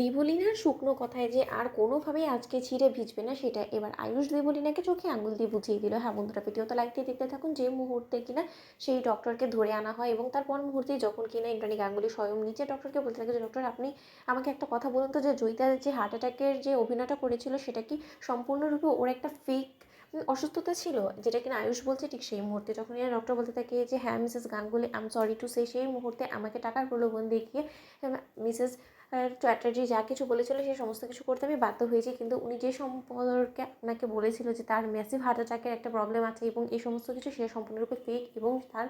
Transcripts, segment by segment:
দেবলীনার শুকনো কথায় যে আর কোনোভাবেই আজকে ছিঁড়ে ভিজবে না সেটা এবার আয়ুষ দেবলীনাকে চোখে আঙুল দিয়ে বুঝিয়ে দিল। হ্যাঁ বন্ধুরা, ভিডিওতে লাইক দিয়ে দেখতে থাকুন। যে মুহূর্তে কিনা সেই ডক্টরকে ধরে আনা হয় এবং তারপর মুহূর্তেই যখন কিনা ইন্দ্রাণী গাঙ্গুলি স্বয়ং নিজে ডক্টরকে বলতে থাকে যে ডক্টর আপনি আমাকে একটা কথা বলুন তো, যে জয়িতা যে হার্ট অ্যাটাকের যে অভিনয়টা করেছিল সেটা কি সম্পূর্ণরূপে ওর একটা ফেক অসুস্থতা ছিল, যেটা কিনা আয়ুষ বলছে। ঠিক সেই মুহূর্তে যখন এরা ডক্টর বলতে থাকে যে হ্যাঁ Mrs Ganguly I am sorry to say, সেই মুহূর্তে আমাকে টাকার প্রলোভন দেখিয়ে মিসেস চ্যাটার্জি যা কিছু বলেছিল সেই সমস্ত কিছু করতে আমি বাধ্য হয়েছি। কিন্তু উনি যে সম্পর্কে আপনাকে বলেছিল যে তার ম্যাসিভ হার্ট অ্যাটাকের একটা প্রবলেম আছে এবং এই সমস্ত কিছু সে সম্পূর্ণরূপে ফেক এবং তার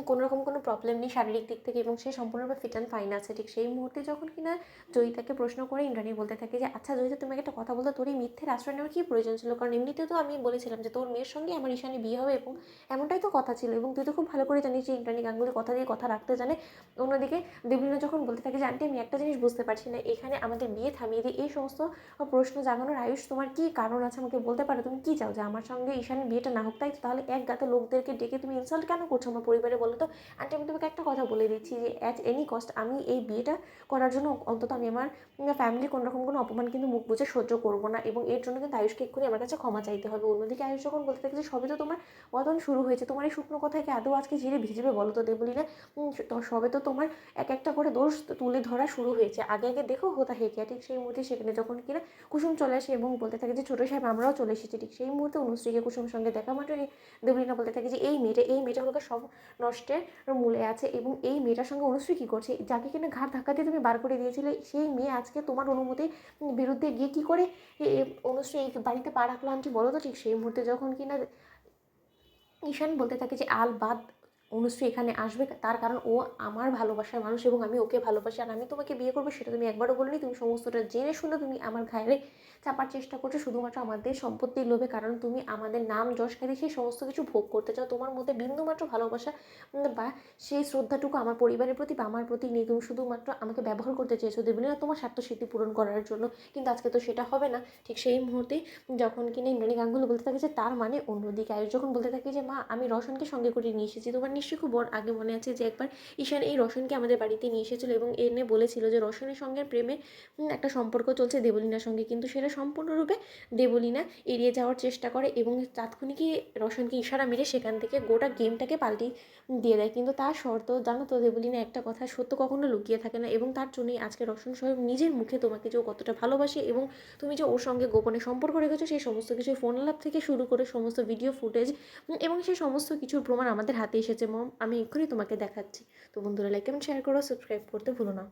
কোনো রকম কোনো প্রবলেম নেই শারীরিক দিক থেকে এবং সে সম্পূর্ণরূপে ফিট অ্যান্ড ফাইন আছে। ঠিক সেই মুহূর্তে যখন কিনা জয়িতাকে প্রশ্ন করে ইন্দ্রাণী বলতে থাকে যে আচ্ছা জয়িতা, তুমি একটা কথা বলতো, তোর এই মিথ্যের আশ্রয় নেওয়ার কী প্রয়োজন ছিল? কারণ এমনিতেও তো আমি বলেছিলাম যে তোর মেয়ের সঙ্গে আমার ঈশানী বিয়ে হবে এবং এমনটাই তো কথা ছিল এবং তুই তো খুব ভালো করে জানিস যে ইন্দ্রাণী গাঙ্গুলি কথা দিয়ে কথা রাখতে জানে। অন্যদিকে দেবলীনা যখন বলতে থাকে যে আন্টি আমি একটা জিনিস বুঝতে পারছি না, এখানে আমাদের বিয়ে থামিয়ে দিয়ে এই সমস্ত প্রশ্ন জাগানোর আয়ুষ তোমার কী কারণ আছে আমাকে বলতে পারো? তুমি কী চাও যে আমার সঙ্গে ঈশানের বিয়েটা না হোক? তাই তো? তাহলে এক গাতে লোকদেরকে ডেকে তুমি ইনসাল্ট কেন করছো আমার পরিবারে বলো তো? আন্টি আমি তোমাকে একটা কথা বলে দিচ্ছি যে অ্যাট এনি কস্ট আমি এই বিয়েটা করার জন্য অন্তত আমি আমার ফ্যামিলি কোনো রকম কোনো অপমান কিন্তু মুখ বুজে সহ্য করবো না এবং এর জন্য কিন্তু আয়ুষকে এক্ষুনি আমার কাছে ক্ষমা চাইতে হবে। অন্যদিকে আয়ুষ যখন বলতে থাকে যে সবই তো তোমার পতন শুরু হয়েছে, তোমার এই শুকনো কথায় কি আদৌ আজকে ঝিরে ভিজবে বলো তো দেবলীনা? সবে তো তোমার এক একটা করে দোষ তুলে ধরা শুরু হয়েছে, আগে আগে দেখো হোতা হে কিয়া। ঠিক সেই মুহূর্তে সেখানে যখন কিনা কুসুম চলে আসে এবং বলতে থাকে যে ছোটো সাহেব আমরাও চলে এসেছি। ঠিক সেই মুহূর্তে অনুশ্রীকে কুসুমের সঙ্গে দেখা মাত্র দেবলীনা বলতে থাকে যে এই মেয়েটা হলো সব নষ্টের মূলে আছে এবং এই মেয়েটার সঙ্গে অনুশ্রী কী করছে? যাকে কিনা ঘাট ধাক্কা দিয়ে তুমি বার করে দিয়েছিলে সেই মেয়ে আজকে তোমার অনুমতির বিরুদ্ধে গিয়ে কী করে অনুশ্রী এই বাড়িতে পা রাখলো আন্টি বলো তো? ঠিক সেই মুহূর্তে যখন কিনা ঈশান বলতে থাকে যে আলবাদ অনুশ্রী এখানে আসবে, তার কারণ ও আমার ভালোবাসার মানুষ এবং আমি ওকে ভালোবাসি আর আমি তোমাকে বিয়ে করবো সেটা তুমি একবারও বলিনি। তুমি সমস্তটা জেনে শুনে তুমি আমার ঘাড়ে চাপার চেষ্টা করছো শুধুমাত্র আমাদের সম্পত্তির লোভে, কারণ তুমি আমাদের নাম যশ খ্যাতি সেই সমস্ত কিছু ভোগ করতে চাও। তোমার মধ্যে বিন্দুমাত্র ভালোবাসা বা সেই শ্রদ্ধাটুকু আমার পরিবারের প্রতি বা আমার প্রতি নেই। তুমি শুধুমাত্র আমাকে ব্যবহার করতে চেয়েছো দেবলীনা তোমার স্বার্থসিদ্ধি পূরণ করার জন্য, কিন্তু আজকে তো সেটা হবে না। ঠিক সেই মুহূর্তেই যখন কিনা ইন্দ্রাণী গাঙ্গুলি বলতে থাকে যে তার মানে অন্যদিকে আয়ুষ যখন বলতে থাকে যে মা আমি রশনকে সঙ্গে করে নিয়ে এসেছি। তোমার নিশ্চয়ই খুব আগে মনে আছে যে একবার ঈশান এই রশনকে আমাদের বাড়িতে নিয়ে এসেছিলো এবং এনে বলেছিল যে রশনের সঙ্গে প্রেমে একটা সম্পর্ক চলছে দেবলীনার সঙ্গে, কিন্তু সেটা সম্পূর্ণরূপে দেবলীনা এড়িয়ে যাওয়ার চেষ্টা করে এবং তাৎক্ষণিকই রশনকে ইশারা মেরে সেখান থেকে গোটা গেমটাকে পাল্টে দিয়ে দেয়। কিন্তু তার শর্ত জানো তো দেবলীনা একটা কথা, সত্য কখনো লুকিয়ে থাকে না এবং তার জন্যই আজকে রশন সাহেব নিজের মুখে তোমাকে যে ও কতটা ভালোবাসে এবং তুমি যে ওর সঙ্গে গোপনে সম্পর্ক রেখেছো সেই সমস্ত কিছু ফোন আলাপ থেকে শুরু করে সমস্ত ভিডিও ফুটেজ এবং সেই সমস্ত কিছুর প্রমাণ আমাদের হাতে এসেছে মম, আমি এক্ষুনি তোমাকে দেখাচ্ছি। তো বন্ধুরা লাইক কমেন্ট শেয়ার করো, সাবস্ক্রাইব করতে ভুলো না।